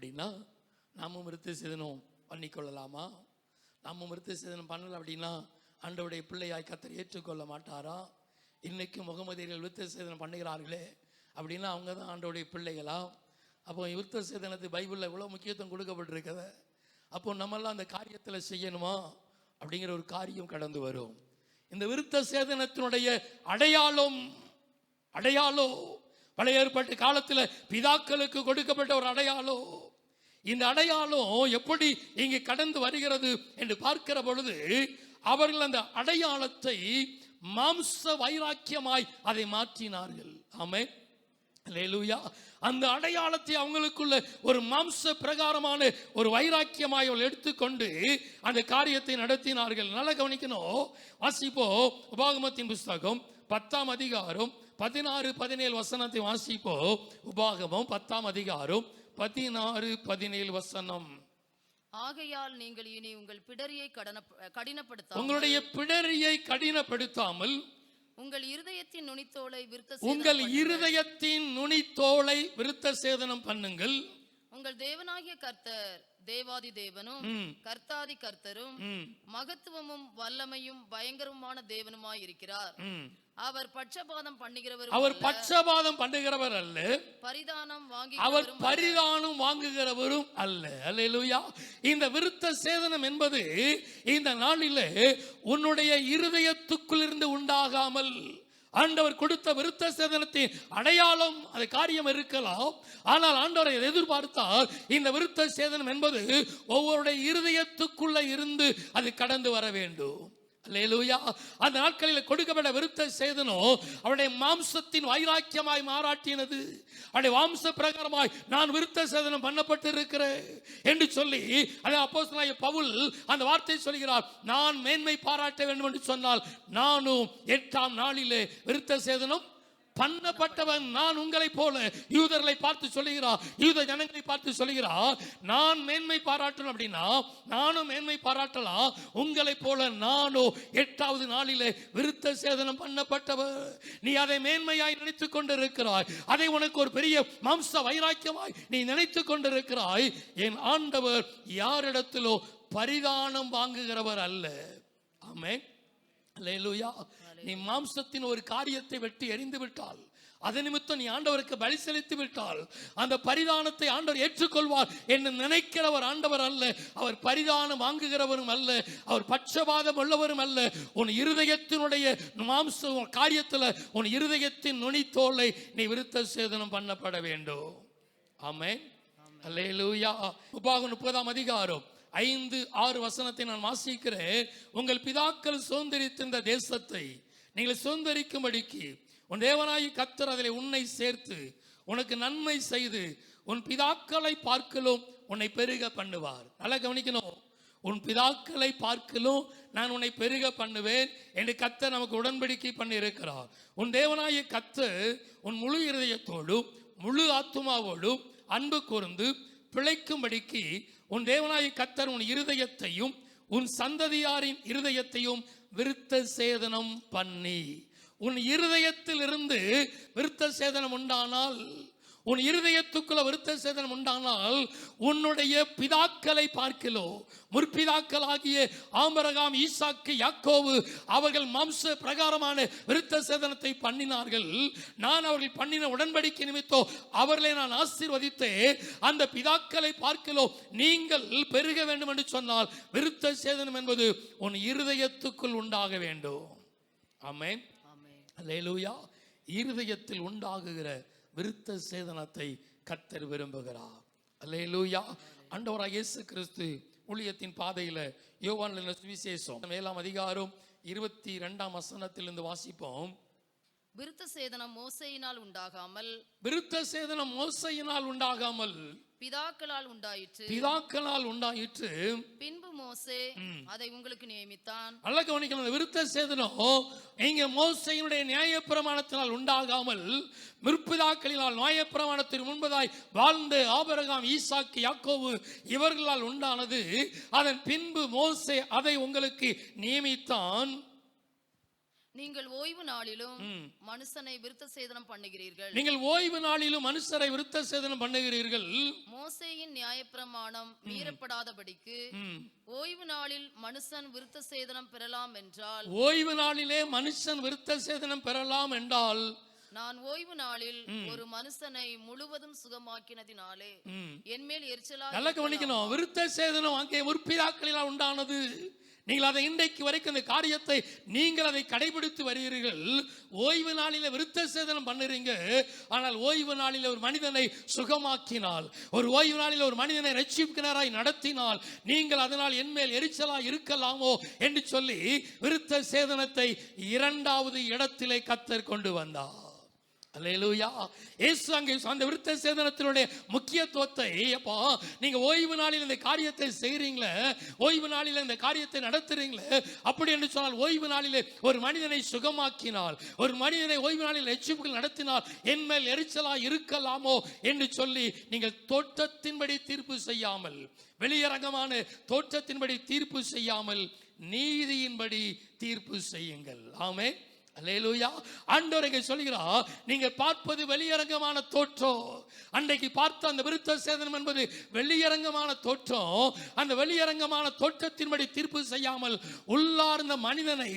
அப்படின்னா நாமும் விருத்த சேதனம் பண்ணிக்கொள்ளலாமா? நாமும் விருத்த சேதனம் பண்ணலை அப்படின்னா ஆண்டவருடைய பிள்ளையாய் கர்த்தர் ஏற்றுக்கொள்ள மாட்டாரா? இன்னைக்கு முகமதியர்கள் விருத்த சேதனம் பண்ணுகிறார்களே அப்படின்னா அவங்க தான் ஆண்டவருடைய பிள்ளைகளா? அப்போ விருத்த சேதனத்து பைபிளில் இவ்வளோ முக்கியத்துவம் கொடுக்கப்பட்டிருக்குது. அப்போ நம்மெல்லாம் அந்த காரியத்தில் செய்யணுமா அப்படிங்கிற ஒரு காரியம் கடந்து வரும். இந்த விருத்த சேதனத்தினுடைய அடையாளம் பழைய ஏற்பாட்டு காலத்தில் பிதாக்களுக்கு கொடுக்கப்பட்ட ஒரு அடையாளம். இந்த அடையாளம் எப்படி இங்கே கடந்து வருகிறது என்று பார்க்கிற பொழுது அவர்கள் அந்த அடையாளத்தை மாம்ச வைராக்கியமாய் அதை மாற்றினார்கள். ஆமென், அல்லேலூயா. அந்த அடையாளத்தை அவங்களுக்குள்ள ஒரு மாம்ச பிரகாரமான ஒரு வைராக்கியமாய் அவர்கள் எடுத்துக்கொண்டு அந்த காரியத்தை நடத்தினார்கள். நல்லா கவனிக்கணும். வாசிப்போ உபாகமத்தின் புஸ்தகம் 10ஆம் அதிகாரம் 16-17 வசனத்தை வாசிப்போ. உபாகமம் 10ஆம் அதிகாரம் 16-17 வசனம். ஆகையால் நீங்கள் இனி உங்கள் பிடரியை கடினப்படுத்தாமல், உங்களுடைய பிடரியை கடினப்படுத்தாமல் உங்கள் இருதயத்தின் நுனித்தோலை விருத்த சேதனம் பண்ணுங்கள். உங்கள் தேவனாகிய கர்த்தர் தேவாதி தேவனும் கர்த்தாதி கர்த்தரும் மகத்துவமும் வல்லமையும் பயங்கரமான தேவனுமாய் இருக்கிறார். அவர் பட்சபாதம் பண்ணுகிறவர் அல்ல, அவர் பரிதானம் வாங்குகிறவரும் அல்ல. அல்லேலூயா. இந்த விருத்த சேதனம் என்பது இந்த நாளிலே உன்னுடைய இருதயத்துக்குள்ளிருந்து உண்டாகாமல், ஆண்டவர் கொடுத்த விருத்த சேதனத்தின் அடையாளம் அது காரியம் இருக்கலாம். ஆனால் ஆண்டவரை எதிர்பார்த்தால் இந்த விருத்த சேதனம் என்பது ஒவ்வொருடைய இருதயத்துக்குள்ள இருந்து அது கடந்து வர வேண்டும். அல்லேலூயா. அந்த நாட்களில் கொடுக்கப்பட்ட விருத்த சேதனம் அவருடைய மாம்சத்தின் வைராக்கியமாய் மாறாட்டினது. அவருடைய மாம்ச பிரகாரமாய் நான் விருத்த சேதனம் பண்ணப்பட்டிருக்கிறேன் என்று சொல்லி அதை அப்போஸ்தலனாகிய பவுல் அந்த வார்த்தை சொல்கிறார். நான் மேன்மை பாராட்ட வேண்டும் என்று சொன்னால் நானும் 8ஆம் நாளிலே விருத்த சேதனம் பண்ணப்பட்டவன். நான் உங்களை போல யூதர்களை பார்த்து சொல்லுகிறார், யூத ஜனங்களை பார்த்து சொல்லுகிறார், நான் மேன்மை பாராட்டணும் அப்படின்னா நானும் மேன்மை பாராட்டலாம். உங்களை போல நானும் 8ஆவது நாளிலே விருத்த சேதனம் பண்ணப்பட்டவர். நீ அதை மேன்மையாய் நினைத்து கொண்டிருக்கிறாய், அதை உனக்கு ஒரு பெரிய மாம்ச வைராக்கியமாய் நீ நினைத்து கொண்டிருக்கிறாய். என் ஆண்டவர் யாரிடத்திலோ பரிதானம் வாங்குகிறவர் அல்ல. ஆமென், அல்லேலூயா. நீ மாம்சத்தின் ஒரு காரியத்தை வெட்டி எறிந்து விட்டால், அது நிமித்தம் நீ ஆண்டவருக்கு பலி செலுத்தி விட்டால், அந்த பரிதானத்தை ஆண்டவர் ஏற்றுக்கொள்வார் என்று நினைக்கிறவர் ஆண்டவர் அல்ல. அவர் பரிதானம் வாங்குகிறவரும் அல்ல, அவர் பட்சபாதம் உள்ளவரும் அல்ல. உன் இருதயத்தினுடைய மாம்ச காரியத்தில் உன் இருதயத்தின் நுனித்தோலை நீ விருத்த சேதனம் பண்ணப்பட வேண்டும். ஆமென், அல்லேலூயா. உபாகமம் 30ஆம் அதிகாரம் 5-6 வசனத்தை நான் வாசிக்கிறேன். உங்கள் பிதாக்கள் சுதந்தரித்திருந்த தேசத்தை நீங்கள் சுதந்தரிக்கும்படிக்கு உன் தேவனாகிய கர்த்தர் அதில் உன்னை சேர்த்து உனக்கு நன்மை செய்து உன் பிதாக்களை பார்க்கலும் உன்னை பெருக பண்ணுவார். நல்லா கவனிக்கணும். உன் பிதாக்களை பார்க்கலும் நான் உன்னை பெருக பண்ணுவேன் என்று கர்த்தர் நமக்கு உடன்படிக்கை பண்ணி இருக்கிறார். உன் தேவனாகிய கர்த்தர் உன் முழு இருதயத்தோடும் முழு ஆத்துமாவோடும் அன்பு கூர்ந்து பிழைக்கும்படிக்கு உன் தேவனாகிய கர்த்தர் உன் இருதயத்தையும் உன் சந்ததியாரின் இருதயத்தையும் விருத்த சேதனம் பண்ணி. உன் இருதயத்தில் இருந்து விருத்த சேதனம் உண்டானால், உன் இருதயத்துக்குள்ள விருத்த சேதனம் உண்டானால் உன்னுடைய பிதாக்களை பார்க்கலோ, முற்பிதாக்களாகிய ஆபிரகாம், ஈசாக்கு, யாக்கோபு அவர்கள் மாம்ச பிரகாரமான விருத்த சேதனத்தை பண்ணினார்கள். நான் அவர்கள் பண்ணின உடன்படிக்கை நிமித்தம் அவர்களை நான் ஆசீர்வதித்தேன். அந்த பிதாக்களை பார்க்கலோ நீங்கள் பெருக வேண்டும் என்று சொன்னால் விருத்த சேதனம் என்பது உன் இருதயத்துக்குள் உண்டாக வேண்டும். ஆமென், அல்லேலூயா. இருதயத்தில் உண்டாகுகிற விருத்த சேதனத்தை கர்த்தர் விரும்புகிறார். அல்லேலூயா. ஆண்டவராகிய இயேசு கிறிஸ்து ஊழியத்தின் பாதையில யோவான் எழுதின சுவிசேஷம் 7ஆம் அதிகாரம் 22ஆம் வசனத்திலிருந்து வாசிப்போம். விருத்த சேதனம் மோசேயினால் உண்டாகாமல் பிதாக்களால் உண்டாயிற்று. பின்பு மோசே அதை உங்களுக்கு நியமித்தான். நல்லா கவனிக்கணும். விருத்த சேதனம் இங்க மோசேயினுடைய நியாயப்பிரமாணத்தினால் உண்டாகாமல் முற்பிதாக்களினால் நியாயப்பிரமாணத்திற்கு முன்பதாய் வாழ்ந்த ஆபிரகாம், ஈசாக்கு, யாக்கோபு இவர்களால் உண்டானது. அதன் பின்பு மோசே அதை உங்களுக்கு நியமித்தான். நீங்கள் ஓய்வு நாளிலும் மனுஷனை விருத்த சேதனம் பண்ணுகிறீர்கள். நீங்கள் ஓய்வு நாளிலும் மனுஷரை விருத்த சேதனம் பண்ணுகிறீர்கள். மோசேயின் நியாயப்பிரமாணம் மீறப்படாதபடிக்கு ஓய்வு நாளில் மனுஷன் விருத்த சேதனம் பெறலாம் என்றால், ஓய்வு நாளிலே மனுஷன் விருத்த சேதனம் பெறலாம் என்றால், நான் ஓய்வு நாளில் ஒரு மனுஷனை முழுவதும் சுகமாக்கினதினாலே என் மேல் எரிச்சலாக. நல்லா கவனிக்கணும். விருத்த சேதனம் அங்கே முற்பிதாக்களில் உண்டானது. நீங்கள் அதை இன்றைக்கு வரைக்கும் அந்த காரியத்தை நீங்கள் அதை கடைபிடித்து வருகிறீர்கள். ஓய்வு நாளில விருத்த சேதனம் பண்ணுறீங்க. ஆனால் ஓய்வு நாளில் ஒரு மனிதனை சுகமாக்கினால், ஒரு ஓய்வு நாளில் ஒரு மனிதனை ரட்சிப்பினராய் நடத்தினால், நீங்கள் அதனால் என்மேல் எரிச்சலாய் இருக்கலாமோ என்று சொல்லி விருத்த சேதனத்தை இரண்டாவது இடத்திலே கர்த்தர் கொண்டு வந்தார். அல்லேலூயா. இயேசு அங்கே அந்த விருத்த சேதனத்தினுடைய முக்கியத்துவத்தை, அப்போ நீங்க ஓய்வு நாளில் இந்த காரியத்தை செய்றீங்களே, ஓய்வு நாளில் இந்த காரியத்தை நடத்துறீங்களே, அப்படி என்று சொன்னால் ஓய்வு நாளிலே ஒரு மனிதனை சுகமாக்கினால், ஒரு மனிதனை ஓய்வு நாளில் ரட்சிப்புகள் நடத்தினால் என் மேல் எரிச்சலா இருக்கலாமோ என்று சொல்லி நீங்கள் தோற்றத்தின்படி தீர்ப்பு செய்யாமல், வெளியரங்கமான தோற்றத்தின்படி தீர்ப்பு செய்யாமல் நீதியின்படி தீர்ப்பு செய்யுங்கள். ஆமென். அல்லேலூயா. ஆண்டவர் சொல்கிறார், நீங்க பார்ப்பது வெளியரங்கமான தோற்றம். அன்றைக்கு பார்த்த அந்த விருத்த சேதனம் என்பது வெளியரங்கமான தோற்றம். அந்த வெளியரங்கமான தோற்றத்தின்படி தீர்ப்பு செய்யாமல் உள்ளார்ந்த மனிதனை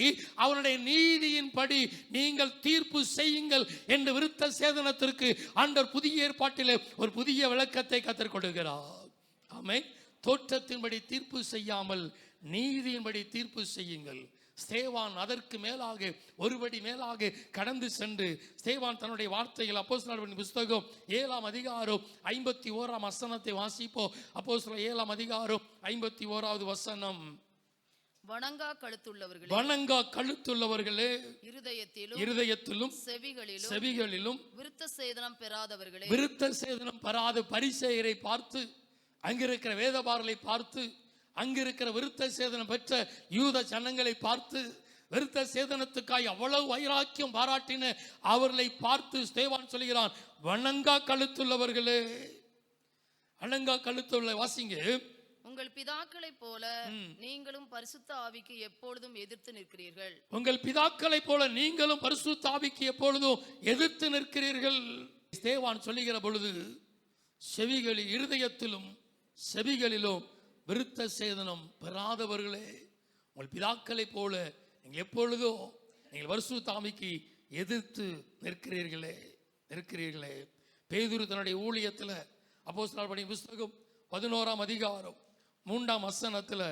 அவனுடைய நீதியின்படி நீங்கள் தீர்ப்பு செய்யுங்கள் என்று விருத்த சேதனத்திற்கு ஆண்டவர் புதிய ஏற்பாட்டிலே ஒரு புதிய விளக்கத்தை கற்றுக் கொடுக்கிறார். ஆமென். தோற்றத்தின்படி தீர்ப்பு செய்யாமல் நீதியின்படி தீர்ப்பு செய்யுங்கள். ஸ்தேவான் அதற்கு மேலாக ஒருபடி மேலாக கடந்து சென்று, ஸ்தேவான் தன்னுடைய வார்த்தைகள் அப்போஸ்தலர்களின் புத்தகம் 7ஆம் அதிகாரம் 51ஆம் வசனத்தை வாசிப்போம். அப்போஸ்தலர் 7ஆம் அதிகாரம் 51வது வசனம். வணங்கா கழுத்துள்ளவர்களே, வணங்கா கழுத்துள்ளவர்களே, இருதயத்திலும் செவிகளிலும் விருத்த சேதனம் பெறாதவர்களே, விருத்த சேதனம் பெறாத பரிசேயரை பார்த்து, அங்கிருக்கிற வேதபாரலை பார்த்து, அங்கிருக்கிற விருத்த சேதனம் பெற்ற யூத ஜனங்களை பார்த்து, விருத்த சேதனத்துக்காய் அவ்வளவு வைராக்கியம் பாராட்டின அவர்களை பார்த்து ஸ்தேவான் சொல்கிறான், வணங்கா கழுத்துள்ளவர்களே. வணங்கா கழுத்துள்ள வாசிங்க. உங்கள் பிதாக்களை போல நீங்களும் பரிசுத்த ஆவிக்கு எப்பொழுதும் எதிர்த்து நிற்கிறீர்கள். உங்கள் பிதாக்களை போல நீங்களும் பரிசுத்த ஆவிக்கு எப்பொழுதும் எதிர்த்து நிற்கிறீர்கள். ஸ்தேவான் சொல்லுகிற பொழுது, செவிகளில், இருதயத்திலும் செவிகளிலும் விருத்த சேதனம் பெறாதவர்களே, உங்கள் பிதாக்களை போல நீங்கள் எப்பொழுதும் நீங்கள் பரிசுத்த ஆவிக்கு எதிர்த்து நிற்கிறீர்களே. பேதுரு தன்னுடைய ஊழியத்தில் அப்போஸ்தலர்களின் புத்தகம் 11ஆம் அதிகாரம் 3ஆம் வசனத்தில்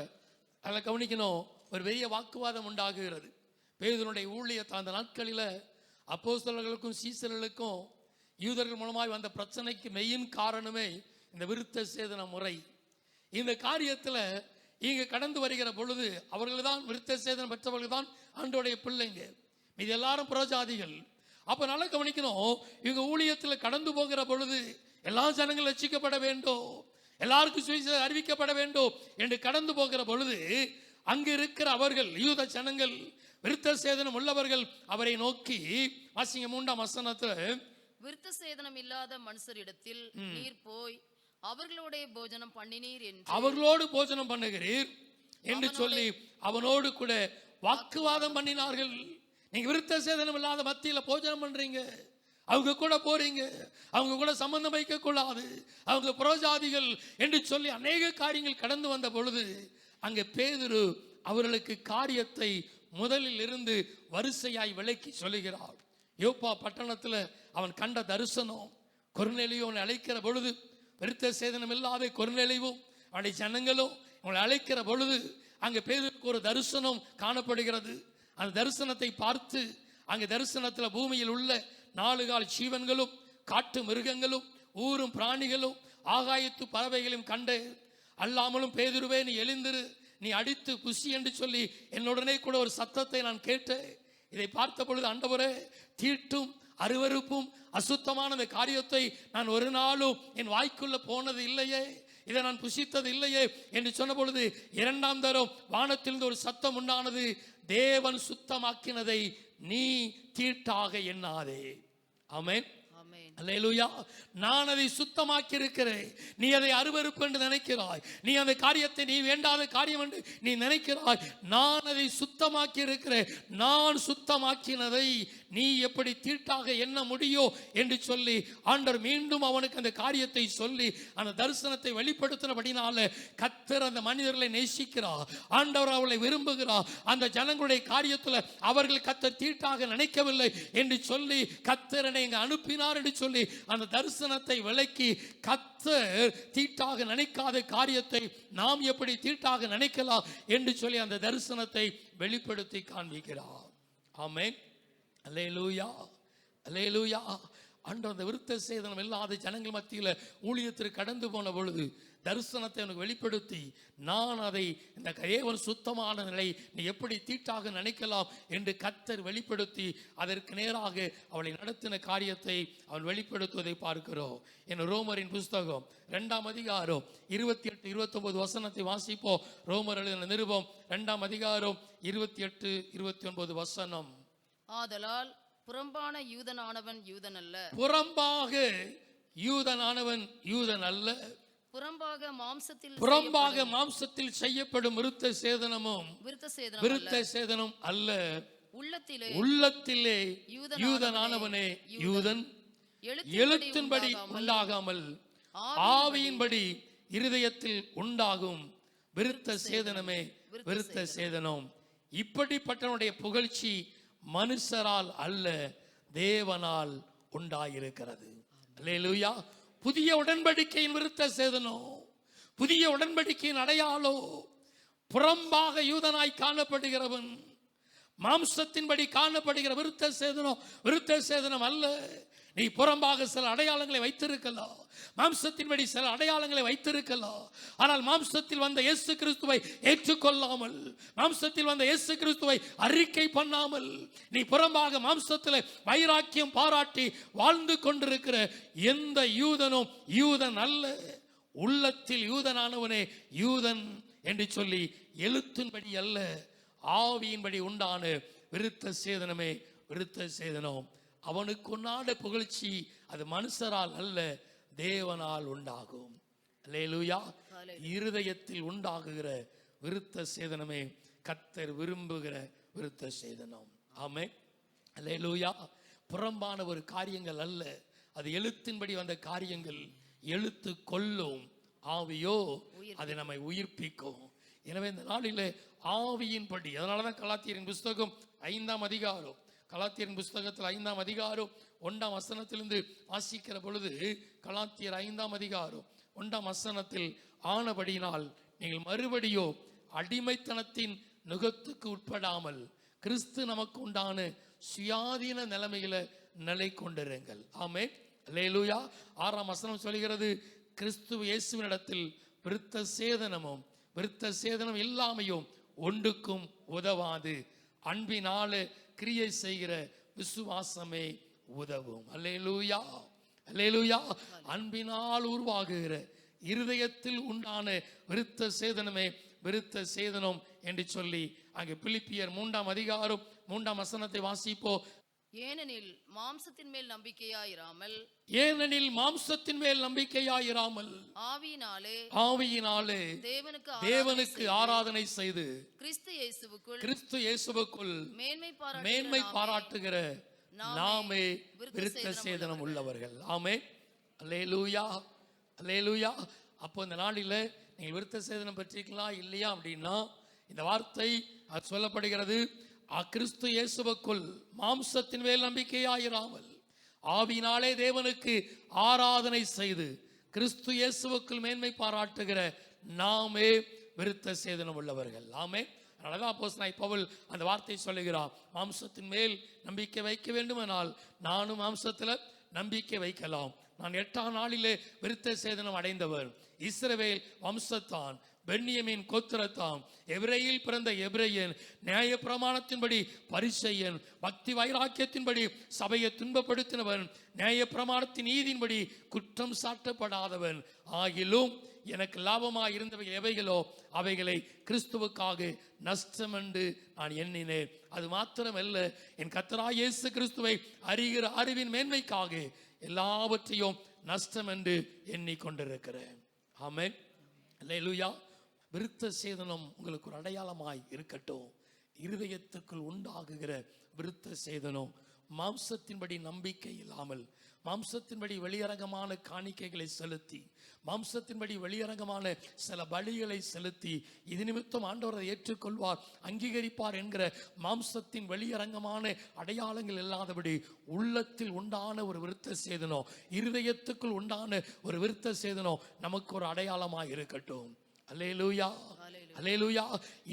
அதில் கவனிக்கணும், ஒரு பெரிய வாக்குவாதம் உண்டாகுகிறது. பேதுருடைய ஊழியத்தை அந்த நாட்களில் அப்போஸ்தலர்களுக்கும் சீசர்களுக்கும் யூதர்கள் மூலமாய் வந்த பிரச்சனைக்கு மெயின் காரணமே இந்த விருத்த சேதன முறை. இந்த காரியத்தில் இங்கே கடந்து வருகிற பொழுது அவர்கள் தான் விருத்த சேதனம் பெற்றவர்கள் தான் ஆண்டவருடைய பிள்ளைங்க, இது எல்லாரும் புறஜாதிகள். அப்போ நல்லா கவனிக்கணும், இவங்க ஊழியத்தில் கடந்து போகிற பொழுது எல்லா ஜனங்களும் ரட்சிக்கப்பட வேண்டும், எல்லாருக்கும் சுவிசேஷம் அறிவிக்கப்பட வேண்டும் என்று கடந்து போகிற பொழுது அங்கு இருக்கிற அவர்கள் யூத ஜனங்கள், விருத்த சேதனம் உள்ளவர்கள் அவரை நோக்கி, வாசிங்க 3ஆம் வசனத்தில், விருத்த சேதனம் இல்லாத மனுஷரிடத்தில் நீர் போய் அவர்களோடு போஜனம் பண்ணினீர் என்று, அவர்களோடு போஜனம் பண்ணுகிறீர் என்று சொல்லி அவனோடு கூட வாக்குவாதம் பண்ணினார்கள். நீங்க விருத்த சேதனம் இல்லாத மத்தியில போஜனம் பண்றீங்க, அவங்க கூட போறீங்க, அவங்க கூட சம்பந்தம் வைக்க கூடாது, அவங்க புறஜாதிகள் என்று சொல்லி அநேக காரியங்கள் கடந்து வந்த பொழுது அங்கே பேதுரு அவர்களுக்கு காரியத்தை முதலில் இருந்து வரிசையாய் விளக்கி சொல்லுகிறார். யோப்பா பட்டணத்தில் அவன் கண்ட தரிசனம், கொர்நேலியோனை அழைக்கிற பொழுது, விருத்த சேதனம் இல்லாத கொர்நேலியும் அவனுடைய ஜனங்களும் அவங்களை அழைக்கிற பொழுது அங்கே பேதுருக்கு ஒரு தரிசனம் காணப்படுகிறது. அந்த தரிசனத்தை பார்த்து அங்கே தரிசனத்தில் பூமியில் உள்ள 4 கால் ஜீவன்களும் காட்டு மிருகங்களும் ஊரும் பிராணிகளும் ஆகாயத்து பறவைகளையும் கண்டு, அல்லாமலும் பேதுருவே நீ எழுந்திரு, நீ அடித்து புசி என்று சொல்லி என்னுடனே கூட ஒரு சத்தத்தை நான் கேட்டேன். இதை பார்த்த பொழுது, ஆண்டவரே, தீட்டும் அருவருப்பும் அசுத்தமான இந்த காரியத்தை நான் ஒரு நாளும் என் வாய்க்குள்ள போனது இல்லையே, இதை நான் புசித்தது இல்லையே என்று சொன்ன பொழுது 2ஆம் தரம் வானத்திலிருந்து ஒரு சத்தம் உண்டானது, தேவன் சுத்தமாக்கினதை நீ தீட்டாக எண்ணாதே. ஆமென். அல்லேலூயா. நான் அதை சுத்தமாக்கி இருக்கிறேன். நீ அதை அருவருப்பு என்று நினைக்கிறாய். நீ அந்த காரியத்தை நீ வேண்டாத காரியம் என்று நீ நினைக்கிறாய். நான் அதை சுத்தமாக்கி இருக்கிறேன். நான் சுத்தமாக்கினதை நீ எப்படி தீட்டாக எண்ண முடியும் என்று சொல்லி ஆண்டவர் மீண்டும் அவனுக்கு அந்த காரியத்தை சொல்லி அந்த தரிசனத்தை வெளிப்படுத்தினபடினால கர்த்தர் அந்த மனிதர்களை நேசிக்கிறார். ஆண்டவர் அவளை விரும்புகிறார். அந்த ஜனங்களுடைய காரியத்தில் அவர்கள் கர்த்தர் தீட்டாக நினைக்கவில்லை என்று சொல்லி கர்த்தர் என்னை இங்கு அனுப்பினார் என்று சொல்லி அந்த தரிசனத்தை விளக்கி கர்த்தர் தீட்டாக நினைக்காத காரியத்தை நாம் எப்படி தீட்டாக நினைக்கலாம் என்று சொல்லி அந்த தரிசனத்தை வெளிப்படுத்தி காண்பிக்கிறார். ஆமென். அல்லேலூயா, அல்லேலூயா. அன்று அந்த விருத்த சேதனம் இல்லாத ஜனங்கள் மத்தியில் ஊழியத்திற்கு கடந்து போன பொழுது தரிசனத்தை எனக்கு வெளிப்படுத்தி நான் அதை இந்த தேவன் சுத்தமான நிலை நீ எப்படி தீட்டாக நினைக்கலாம் என்று கர்த்தர் வெளிப்படுத்தி அதற்கு நேராக அவளை நடத்தின காரியத்தை அவன் வெளிப்படுத்துவதை பார்க்கிறோம். என் ரோமரின் புஸ்தகம் 2ஆம் அதிகாரம் 28, 29 வசனத்தை வாசிப்போம். ரோமர் எழுதின நிருபம் 2ஆம் அதிகாரம் 28, 29 வசனம். ஆதலால் புறம்பான யூதனானவன் யூதன் அல்ல, புறம்பாக யூதனானவன் யூதன் அல்ல, புறம்பாக மாம்சத்தில் செய்யப்படும் விருத்த சேதனமும் விருத்த சேதனம் அல்ல, உள்ளத்திலே யூதனானவனே யூதன், எழுத்தின்படி உண்டாகாமல் ஆவியின்படி இருதயத்தில் உண்டாகும் விருத்த சேதனமே விருத்த சேதனம். இப்படிப்பட்டவனுடைய புகழ்ச்சி மனுஷரால் அல்ல தேவனால் உண்டாயிருக்கிறது. அல்லேலூயா. புதிய உடன்படிக்கையின் விருத்த சேதனம், புதிய உடன்படிக்கையின் அடையாளம். புறம்பாக யூதனாய் காணப்படுகிறவன் மாம்சத்தின்படி காணப்படுகிற விருத்த சேதனம் அல்ல. நீ புறம்பாக சில அடையாளங்களை வைத்திருக்கலாம், மாம்சத்தின்படி சில அடையாளங்களை வைத்திருக்கலாம். ஆனால் மாம்சத்தில் வந்த இயேசு கிறிஸ்துவை ஏற்றுக்கொள்ளாமல், மாம்சத்தில் வந்த இயேசு கிறிஸ்துவை அறிக்கை பண்ணாமல் நீ புறம்பாக மாம்சத்தில் வைராக்கியம் பாராட்டி வாழ்ந்து கொண்டிருக்கிற எந்த யூதனும் யூதன் அல்ல. உள்ளத்தில் யூதனானவனே யூதன் என்று சொல்லி எழுத்தின்படி அல்ல ஆவியின்படி உண்டான விருத்த சேதனமே விருத்த சேதனம். அவனுக்கு உண்டான புகழ்ச்சி அது மனுஷரால் அல்ல தேவனால் உண்டாகும். அல்லேலூயா. இருதயத்தில் உண்டாகுகிற விருத்த சேதனமே கர்த்தர் விரும்புகிற விருத்த சேதனம். ஆமென். அல்லேலூயா. புறம்பான ஒரு காரியங்கள் அல்ல, அது எழுத்தின்படி வந்த காரியங்கள். எழுத்து கொல்லும், ஆவியோ அதை நம்மை உயிர்ப்பிக்கும். எனவே இந்த நாளில் ஆவியின்படி, அதனாலதான் கலாத்தியரின் புஸ்தகம் 5ஆம் அதிகாரம், கலாத்தியரின் புஸ்தகத்தில் 5ஆம் அதிகாரம் 1ஆம் வசனத்திலிருந்து வாசிக்கிற பொழுது, கலாத்தியர் 5ஆம் அதிகாரம் 1ஆம் வசனத்தில், ஆனபடியினால் நீங்கள் மறுபடியோ அடிமைத்தனத்தின் நுகத்துக்கு உட்படாமல் கிறிஸ்து நமக்கு உண்டான சுயாதீன நிலைமையில நிலை கொண்டிருங்கள். ஆமென். அல்லேலூயா. 6ஆம் வசனம் சொல்கிறது, கிறிஸ்து இயேசுவினிடத்தில் விருத்த சேதனமும் விருத்த சேதனம் இல்லாமையும் ஒன்றுக்கும் உதவாது, அன்பினால கிரியை செய்கிற விசுவாசமே உதவும். அல்லேலூயா, அல்லேலூயா. அன்பினால் உருவாகுகிற இருதயத்தில் உண்டான விருத்த சேதனமே விருத்த சேதனம் என்று சொல்லி அங்கே பிலிப்பியர் 3ஆம் அதிகாரம் 3ஆம் வசனத்தை வாசிப்போ. ஏனெனில் மாம்சத்தின் மேல் நம்பிக்கையாயிராமல் ஆவியினாலே தேவனுக்கு ஆராதனை செய்து கிறிஸ்து இயேசுவுக்குள் மேன்மை பாராட்டுகிற நாமே விருத்த சேதனம் உள்ளவர்கள். ஆமென். அல்லேலூயா, அல்லேலூயா. அப்போ இந்த நாளில் நீங்கள் விருத்த சேதனம் பெற்றிருக்கலாம் இல்லையா அப்படின்னா, இந்த வார்த்தை அது சொல்லப்படுகிறது, கிறிஸ்து இயேசுவுக்குள் மாம்சத்தின் மேல் நம்பிக்கையாயிராமல் ஆவியினாலே தேவனுக்கு ஆராதனை செய்து கிறிஸ்து இயேசுவுக்குள் மேன்மை பாராட்டுகிற நாமே விருத்த சேதனம் உள்ளவர்கள். ஆமென். அதனாலதான் அப்போஸ்தலனாகிய பவுல் அந்த வார்த்தை சொல்லுகிறார், மாம்சத்தின் மேல் நம்பிக்கை வைக்க வேண்டுமானால் நானும் மாம்சத்தில் நம்பிக்கை வைக்கலாம். நான் 8ஆம் நாளிலே விருத்த சேதனம் அடைந்தவர், இஸ்ரவேல் வம்சத்தான், பென்யமீன் கோத்திரத்தான், எபிரேயில் பிறந்த எபிரேயன், நியாய பிரமாணத்தின்படி பரிசேயன், பக்தி வைராக்கியத்தின்படி சபையை துன்பப்படுத்தினவன், நியாய பிரமாணத்தின் நீதியின்படி குற்றம் சாட்டப்படாதவன். ஆகிலும் எனக்கு லாபமாக இருந்தவை எவைகளோ அவைகளை கிறிஸ்துவுக்காக நஷ்டம் என்று நான் எண்ணினேன். அது மாத்திரமல்ல, என் கர்த்தராகிய இயேசு கிறிஸ்துவை அறிகிற அறிவின் மேன்மைக்காக எல்லாவற்றையும் நஷ்டம் என்று எண்ணிக்கொண்டிருக்கிறேன். ஆமென். அல்லேலூயா. விருத்த சேதனம் உங்களுக்கு ஒரு அடையாளமாய் இருக்கட்டும். இருதயத்துக்குள் உண்டாகுகிற விருத்த சேதனம் மாம்சத்தின்படி நம்பிக்கை இல்லாமல், மாம்சத்தின்படி வெளியரங்கமான காணிக்கைகளை செலுத்தி, மாம்சத்தின்படி வெளியரங்கமான சில பலிகளை செலுத்தி, இது நிமித்தம் ஆண்டவரை ஏற்றுக்கொள்வார், அங்கீகரிப்பார் என்கிற மாம்சத்தின் வெளியரங்கமான அடையாளங்கள் இல்லாதபடி உள்ளத்தில் உண்டான ஒரு விருத்த சேதனம், இருதயத்துக்குள் உண்டான ஒரு விருத்த சேதனம் நமக்கு ஒரு அடையாளமாக இருக்கட்டும். அல்லேலூயா, அல்லேலூயா.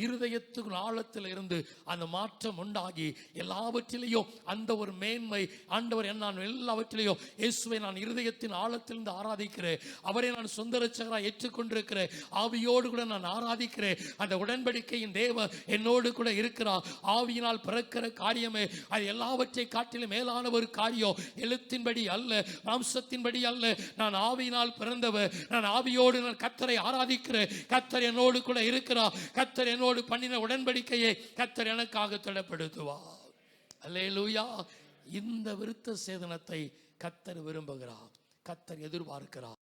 இருதயத்துக்கு ஆழத்தில் இருந்து அந்த மாற்றம் உண்டாகி எல்லாவற்றிலையும் அந்த ஒரு மேன்மை, ஆண்டவர் நான் எல்லாவற்றிலையும் இயேசுவை நான் இருதயத்தின் ஆழத்திலிருந்து ஆராதிக்கிறேன், அவரை நான் சொந்த இரட்சகராய் ஏற்றுக்கொண்டிருக்கிறேன், ஆவியோடு கூட நான் ஆராதிக்கிறேன், அந்த உடன்படிக்கையின் தேவன் என்னோடு கூட இருக்கிறார், ஆவியினால் பிறக்கிற காரியமே அது எல்லாவற்றை காட்டிலும் மேலான ஒரு காரியம், எழுத்தின்படி அல்ல, மாம்சத்தின்படி அல்ல, நான் ஆவியினால் பிறந்தவர், நான் ஆவியோடு நான் கர்த்தரை ஆராதிக்கிறேன், கர்த்தர் என்னோடு கூட இருக்கிறார், கர்த்தர் என்னோடு பண்ணின உடன்படிக்கையை கர்த்தர் எனக்காக திடப்படுத்துவார். அல்லேலூயா. இந்த விருத்த சேதனத்தை கர்த்தர் விரும்புகிறார், கர்த்தர் எதிர்பார்க்கிறார்.